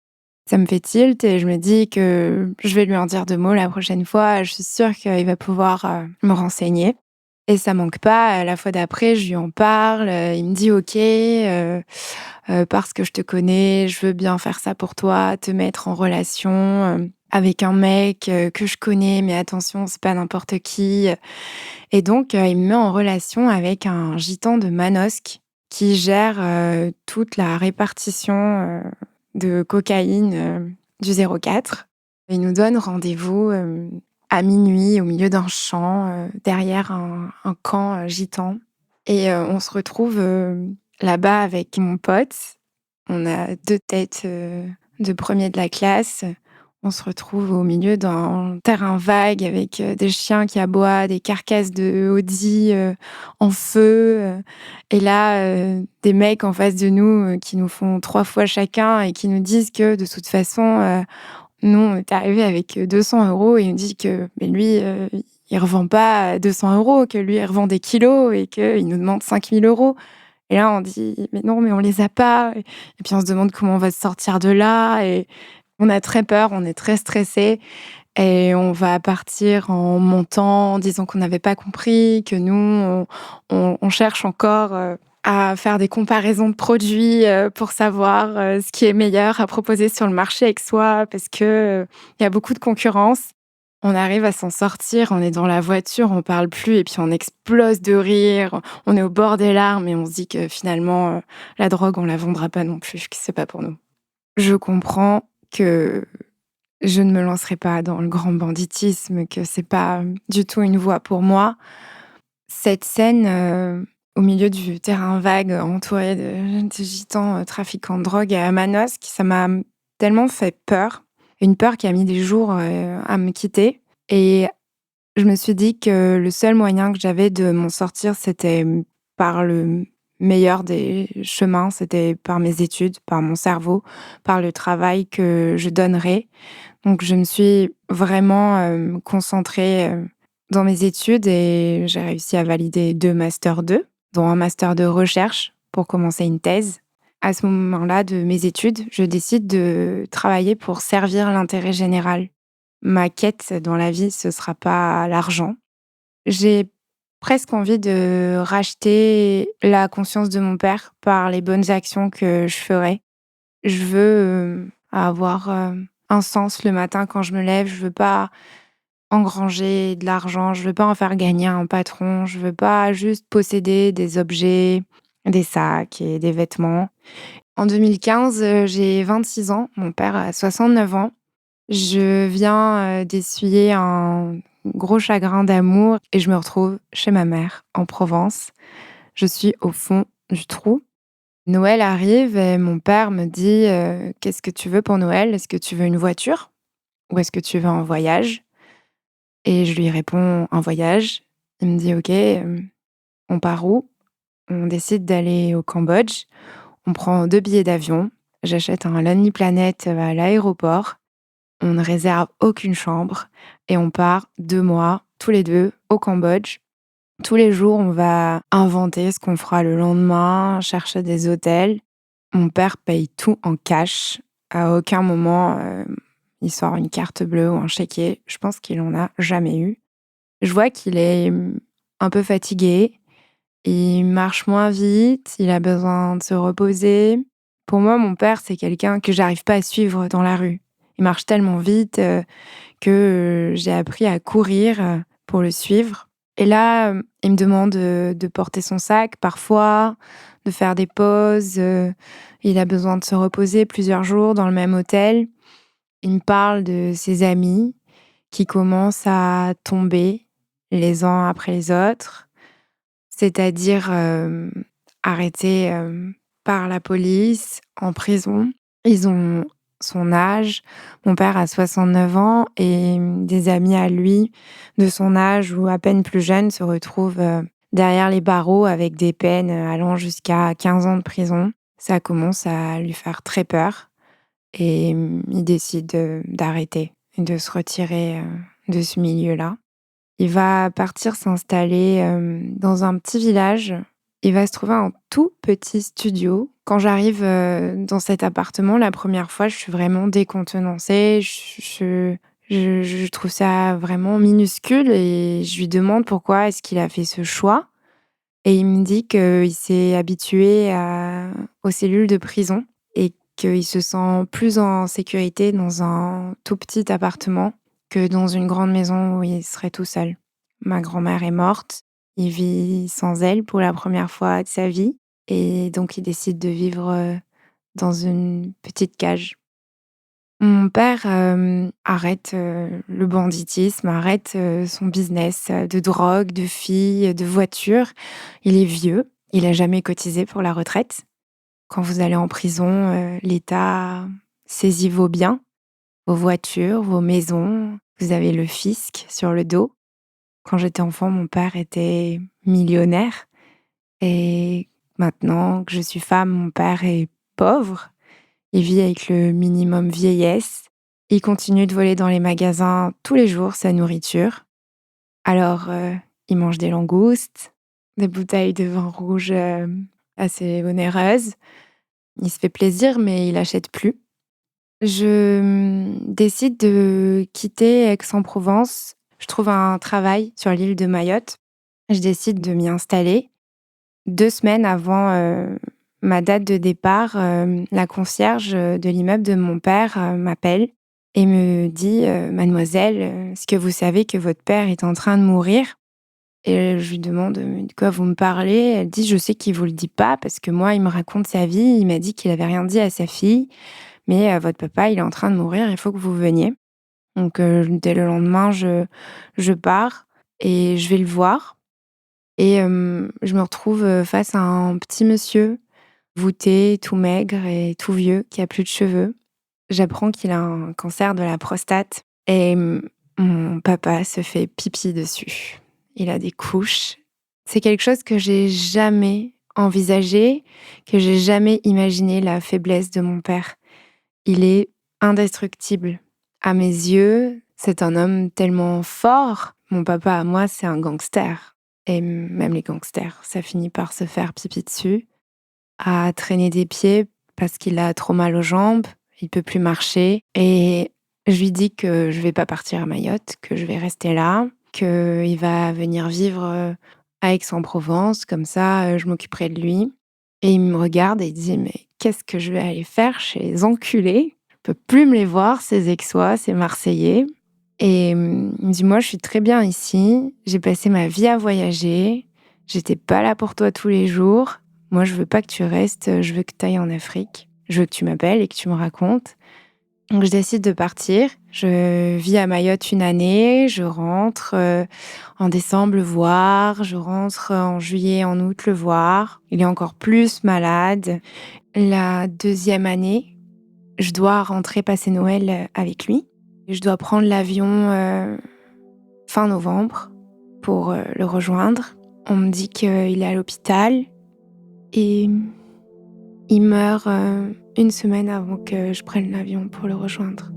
Ça me fait tilt et je me dis que je vais lui en dire 2 mots la prochaine fois. Je suis sûre qu'il va pouvoir, me renseigner et ça manque pas. La fois d'après, je lui en parle, il me dit: «OK, parce que je te connais, je veux bien faire ça pour toi, te mettre en relation, avec un mec, que je connais, mais attention, c'est pas n'importe qui». Et donc il me met en relation avec un gitan de Manosque qui gère, toute la répartition, de cocaïne, du 04. Il nous donne rendez-vous, à minuit au milieu d'un champ, derrière un camp, gitan et on se retrouve, là-bas avec mon pote. On a 2 têtes, de 1 de la classe. On se retrouve au milieu d'un terrain vague avec, des chiens qui aboient, des carcasses de Audi, en feu, et là, des mecs en face de nous, qui nous font 3 fois chacun et qui nous disent que de toute façon, nous, on est arrivés avec 200 € et il nous dit que mais lui, il revend pas à 200 €, que lui, il revend des kilos et qu'il nous demande 5 000 €. Et là, on dit: «Mais non, mais on les a pas» et puis on se demande comment on va se sortir de là et on a très peur, on est très stressés et on va partir en montant, en disant qu'on n'avait pas compris, que nous, on cherche encore, à faire des comparaisons de produits, pour savoir, ce qui est meilleur à proposer sur le marché avec soi parce que, il y a beaucoup de concurrence. On arrive à s'en sortir, on est dans la voiture, on parle plus et puis on explose de rire. On est au bord des larmes et on se dit que finalement, la drogue, on la vendra pas non plus, que c'est pas pour nous. Je comprends que je ne me lancerai pas dans le grand banditisme, que c'est pas du tout une voie pour moi. Cette scène, au milieu du terrain vague, entouré de gitans, trafiquants de drogue à Manosque, ça m'a tellement fait peur. Une peur qui a mis des jours, à me quitter et je me suis dit que le seul moyen que j'avais de m'en sortir, c'était, par le meilleur des chemins, c'était par mes études, par mon cerveau, par le travail que je donnerais. Donc je me suis vraiment, concentrée, dans mes études et j'ai réussi à valider 2 master 2, dont un master de recherche pour commencer une thèse. À ce moment-là de mes études, je décide de travailler pour servir l'intérêt général. Ma quête dans la vie, ce sera pas l'argent. J'ai presque envie de racheter la conscience de mon père par les bonnes actions que je ferai. Je veux, avoir, un sens le matin quand je me lève. Je veux pas engranger de l'argent, je veux pas en faire gagner à un patron, je veux pas juste posséder des objets, des sacs et des vêtements. En 2015, j'ai 26 ans, mon père a 69 ans. Je viens, d'essuyer un gros chagrin d'amour et je me retrouve chez ma mère, en Provence. Je suis au fond du trou. Noël arrive et mon père me dit, «Qu'est-ce que tu veux pour Noël? Est-ce que tu veux une voiture ou est-ce que tu veux un voyage?» Et je lui réponds: «Un voyage». Il me dit: «OK, on part où?» On décide d'aller au Cambodge. On prend 2 billets d'avion. J'achète un Lonely Planet, à l'aéroport. On ne réserve aucune chambre et on part 2 mois, tous les 2, au Cambodge. Tous les jours, on va inventer ce qu'on fera le lendemain, chercher des hôtels. Mon père paye tout en cash. À aucun moment, il sort une carte bleue ou un chéquier. Je pense qu'il en a jamais eu. Je vois qu'il est, un peu fatigué. Il marche moins vite, il a besoin de se reposer. Pour moi, mon père, c'est quelqu'un que j'arrive pas à suivre dans la rue. Il marche tellement vite, que, j'ai appris à courir, pour le suivre. Et là, il me demande, de porter son sac parfois, de faire des pauses, il a besoin de se reposer plusieurs jours dans le même hôtel. Il me parle de ses amis qui commencent à tomber les uns après les autres. C'est-à-dire, arrêtés, par la police, en prison. Ils ont son âge. Mon père a 69 ans et des amis à lui de son âge ou à peine plus jeunes se retrouvent, derrière les barreaux avec des peines, allant jusqu'à 15 ans de prison. Ça commence à lui faire très peur et il décide, d'arrêter et de se retirer, de ce milieu-là. Il va partir s'installer, dans un petit village. Il va se trouver un tout petit studio. Quand j'arrive, dans cet appartement la première fois, je suis vraiment décontenancée. Je trouve ça vraiment minuscule et je lui demande pourquoi est-ce qu'il a fait ce choix et il me dit qu'il s'est habitué aux cellules de prison et qu'il se sent plus en sécurité dans un tout petit appartement que dans une grande maison où il serait tout seul. Ma grand-mère est morte, il vit sans elle pour la première fois de sa vie et donc il décide de vivre, dans une petite cage. Mon père, arrête, le banditisme, arrête, son business, de drogue, de filles, de voitures. Il est vieux, il a jamais cotisé pour la retraite. Quand vous allez en prison, l'État saisit vos biens, vos voitures, vos maisons. Vous avez le fisc sur le dos. Quand j'étais enfant, mon père était millionnaire et maintenant que je suis femme, mon père est pauvre. Il vit avec le minimum vieillesse. Il continue de voler dans les magasins tous les jours sa nourriture. Alors, il mange des langoustes, des bouteilles de vin rouge, assez onéreuses. Il se fait plaisir, mais il achète plus. Je, décide de quitter Aix-en-Provence. Je trouve un travail sur l'île de Mayotte. Je décide de m'y installer. 2 semaines avant, ma date de départ, la concierge, de l'immeuble de mon père, m'appelle et me dit: «Mademoiselle, est-ce que vous savez que votre père est en train de mourir?» Et je lui demande: «Mais de quoi vous me parlez?» Elle dit: «Je sais qu'il vous le dit pas parce que moi, il me raconte sa vie. Il m'a dit qu'il avait rien dit à sa fille, mais votre papa, il est en train de mourir, il faut que vous veniez». Donc dès le lendemain, je pars et je vais le voir et je me retrouve, face à un petit monsieur voûté, tout maigre et tout vieux, qui a plus de cheveux. J'apprends qu'il a un cancer de la prostate et mon papa se fait pipi dessus. Il a des couches. C'est quelque chose que j'ai jamais envisagé, que j'ai jamais imaginé, la faiblesse de mon père. Il est indestructible. À mes yeux, c'est un homme tellement fort. Mon papa, à moi, c'est un gangster. Et même les gangsters, ça finit par se faire pipi dessus, à traîner des pieds parce qu'il a trop mal aux jambes, il peut plus marcher. Et je lui dis que je vais pas partir à Mayotte, que je vais rester là, qu'il va venir vivre à Aix-en-Provence, comme ça je m'occuperai de lui. Et il me regarde et il dit: «Mais qu'est-ce que je vais aller faire chez les enculés? Je peux plus me les voir, ces Aixois, ces Marseillais». Et il me dit: «Moi, je suis très bien ici. J'ai passé ma vie à voyager. J'étais pas là pour toi tous les jours. Moi, je veux pas que tu restes, je veux que tu ailles en Afrique. Je veux que tu m'appelles et que tu me racontes». Donc je décide de partir. Je vis à Mayotte 1 année, je rentre, en décembre le voir, je rentre en juillet, en août le voir. Il est encore plus malade. La 2e année, je dois rentrer passer Noël, avec lui. Je dois prendre l'avion, fin novembre pour, le rejoindre. On me dit qu'il est à l'hôpital et il meurt, 1 semaine avant que je prenne l'avion pour le rejoindre.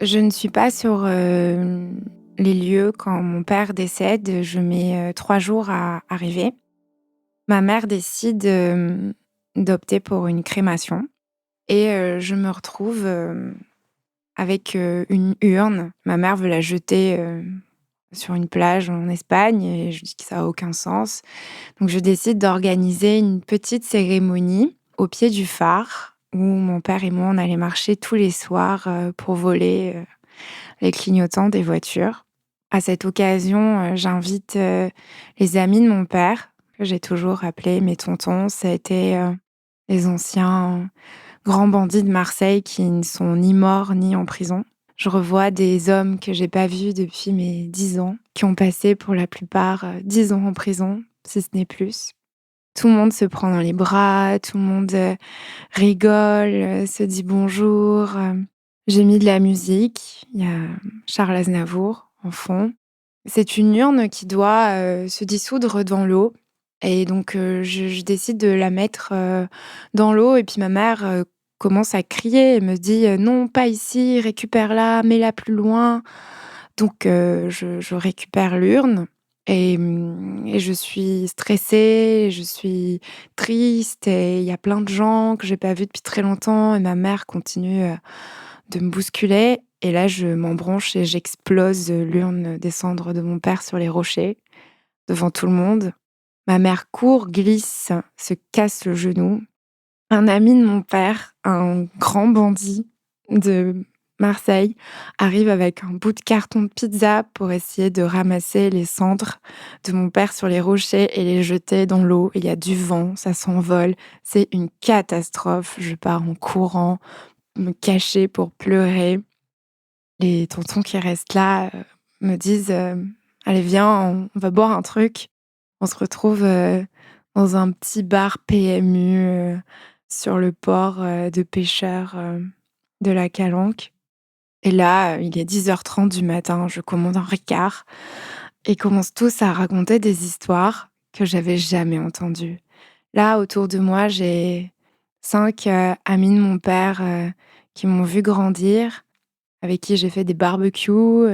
Je ne suis pas sur, les lieux quand mon père décède. Je mets, 3 jours à arriver. Ma mère décide, d'opter pour une crémation et je me retrouve, avec, une urne. Ma mère veut la jeter, sur une plage en Espagne et je dis que ça a aucun sens. Donc je décide d'organiser une petite cérémonie au pied du phare où mon père et moi, on allait marcher tous les soirs, pour voler, les clignotants des voitures. À cette occasion, j'invite, les amis de mon père, que j'ai toujours appelés mes tontons. Ça a été, les anciens grands bandits de Marseille qui ne sont ni morts ni en prison. Je revois des hommes que j'ai pas vus depuis mes 10 ans, qui ont passé pour la plupart, 10 ans en prison, si ce n'est plus. Tout le monde se prend dans les bras, tout le monde, rigole, se dit bonjour. J'ai mis de la musique, il y a Charles Aznavour en fond. C'est une urne qui doit, se dissoudre dans l'eau et donc je décide de la mettre, dans l'eau et puis ma mère, commence à crier et me dit: «Non, pas ici, récupère-la, mets-la plus loin». Donc je récupère l'urne et je suis stressée, je suis triste et il y a plein de gens que j'ai pas vus depuis très longtemps et ma mère continue, de me bousculer et là, je m'embronche et j'explose, l'urne des cendres de mon père sur les rochers, devant tout le monde. Ma mère court, glisse, se casse le genou Un ami de mon père, un grand bandit de Marseille, arrive avec un bout de carton de pizza pour essayer de ramasser les cendres de mon père sur les rochers et les jeter dans l'eau. Il y a du vent, ça s'envole. C'est une catastrophe. Je pars en courant, me cacher pour pleurer. Les tontons qui restent là me disent allez, viens, on va boire un truc. On se retrouve dans un petit bar PMU sur le port de pêcheurs de la Calanque. Et là, il est 10h30 du matin, je commande un Ricard et ils commencent tous à raconter des histoires que j'avais jamais entendues. Là, autour de moi, j'ai 5 amis de mon père qui m'ont vu grandir, avec qui j'ai fait des barbecues,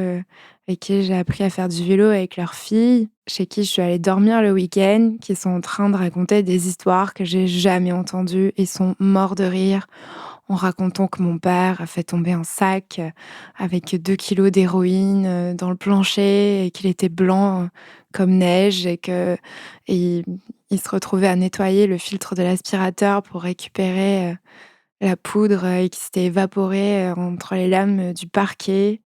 avec qui j'ai appris à faire du vélo avec leurs filles, chez qui je suis allée dormir le week-end, qui sont en train de raconter des histoires que j'ai jamais entendues et sont morts de rire en racontant que mon père a fait tomber un sac avec 2 kilos d'héroïne dans le plancher et qu'il était blanc comme neige et il se retrouvait à nettoyer le filtre de l'aspirateur pour récupérer la poudre qui s'était évaporée entre les lames du parquet.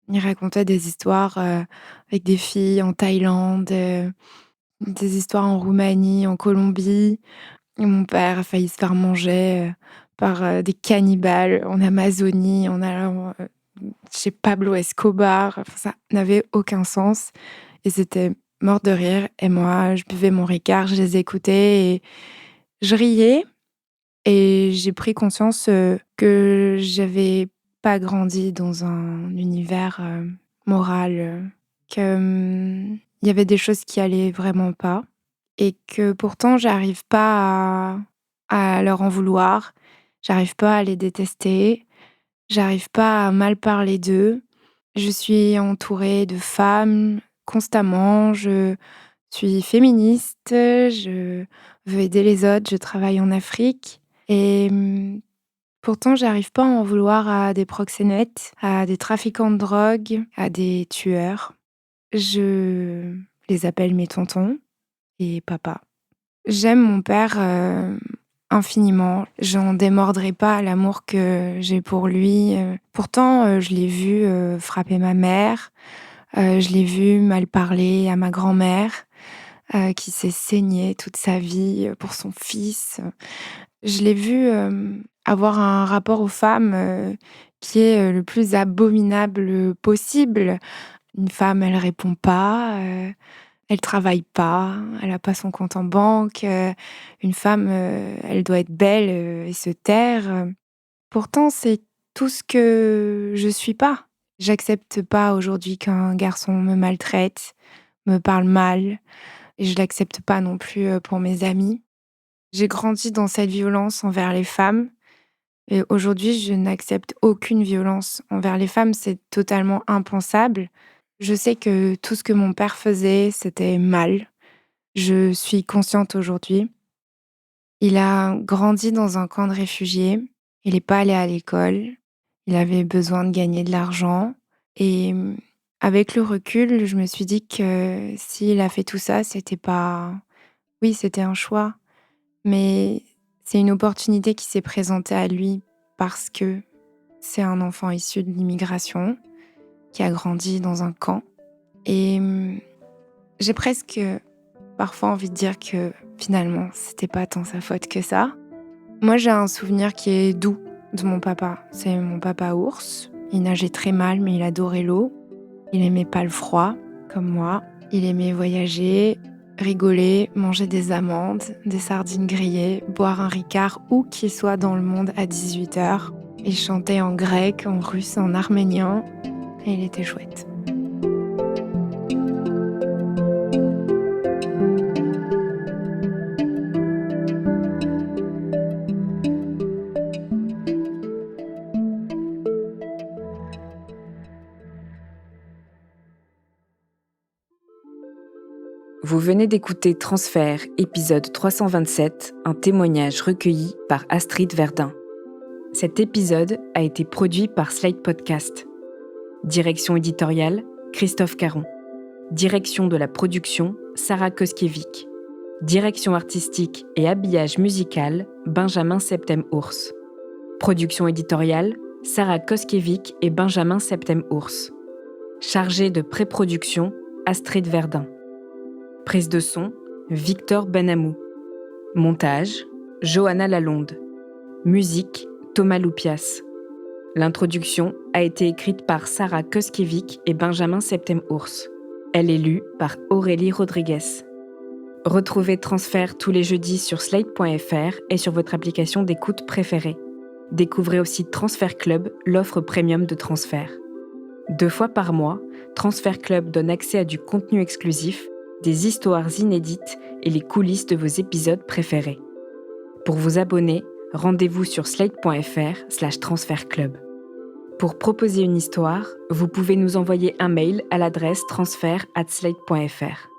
Il racontait des histoires avec des filles en Thaïlande, des histoires en Roumanie, en Colombie. Et mon père a failli se faire manger par des cannibales en Amazonie, en allant chez Pablo Escobar. Enfin, ça n'avait aucun sens. Et c'était mort de rire. Et moi, je buvais mon Ricard, je les écoutais et je riais. Et j'ai pris conscience que j'avais pas grandi dans un univers moral, qu'il y avait des choses qui allaient vraiment pas et que pourtant j'arrive pas à leur en vouloir, j'arrive pas à les détester, j'arrive pas à mal parler d'eux. Je suis entourée de femmes constamment, je suis féministe, je veux aider les autres, je travaille en Afrique et pourtant j'arrive pas à en vouloir à des proxénètes, à des trafiquants de drogue, à des tueurs. Je les appelle mes tontons et papa. J'aime mon père infiniment. J'en démordrai pas l'amour que j'ai pour lui. Pourtant, je l'ai vu frapper ma mère. Je l'ai vu mal parler à ma grand-mère, qui s'est saignée toute sa vie pour son fils. Je l'ai vu avoir un rapport aux femmes qui est le plus abominable possible. Une femme, elle répond pas, elle travaille pas, elle a pas son compte en banque. Une femme, elle doit être belle et se taire. Pourtant, c'est tout ce que je suis pas. J'accepte pas aujourd'hui qu'un garçon me maltraite, me parle mal, et je l'accepte pas non plus pour mes amis. J'ai grandi dans cette violence envers les femmes et aujourd'hui, je n'accepte aucune violence envers les femmes, c'est totalement impensable. Je sais que tout ce que mon père faisait, c'était mal. Je suis consciente aujourd'hui. Il a grandi dans un camp de réfugiés. Il n'est pas allé à l'école. Il avait besoin de gagner de l'argent. Et avec le recul, je me suis dit que s'il a fait tout ça, c'était pas... Oui, c'était un choix. Mais c'est une opportunité qui s'est présentée à lui parce que c'est un enfant issu de l'immigration qui a grandi dans un camp. Et j'ai presque parfois envie de dire que finalement, c'était pas tant sa faute que ça. Moi, j'ai un souvenir qui est doux de mon papa. C'est mon papa ours. Il nageait très mal, mais il adorait l'eau. Il aimait pas le froid, comme moi. Il aimait voyager, rigoler, manger des amandes, des sardines grillées, boire un Ricard où qu'il soit dans le monde à 18h. Il chantait en grec, en russe, en arménien. Et il était chouette. Vous venez d'écouter Transfert, épisode 327, un témoignage recueilli par Astrid Verdun. Cet épisode a été produit par Slide Podcast. Direction éditoriale, Christophe Caron. Direction de la production, Sarah Koskiewicz. Direction artistique et habillage musical, Benjamin Septem-Ours. Production éditoriale, Sarah Koskiewicz et Benjamin Septem-Ours. Chargé de pré-production, Astrid Verdun. Prise de son, Victor Benamou. Montage, Johanna Lalonde. Musique, Thomas Loupias. L'introduction a été écrite par Sarah Koskiewicz et Benjamin Septem-Ours. Elle est lue par Aurélie Rodriguez. Retrouvez Transfert tous les jeudis sur slate.fr et sur votre application d'écoute préférée. Découvrez aussi Transfert Club, l'offre premium de Transfert. 2 fois par mois, Transfert Club donne accès à du contenu exclusif, des histoires inédites et les coulisses de vos épisodes préférés. Pour vous abonner, rendez-vous sur slate.fr/transfertclub. Pour proposer une histoire, vous pouvez nous envoyer un mail à l'adresse transfert@slate.fr.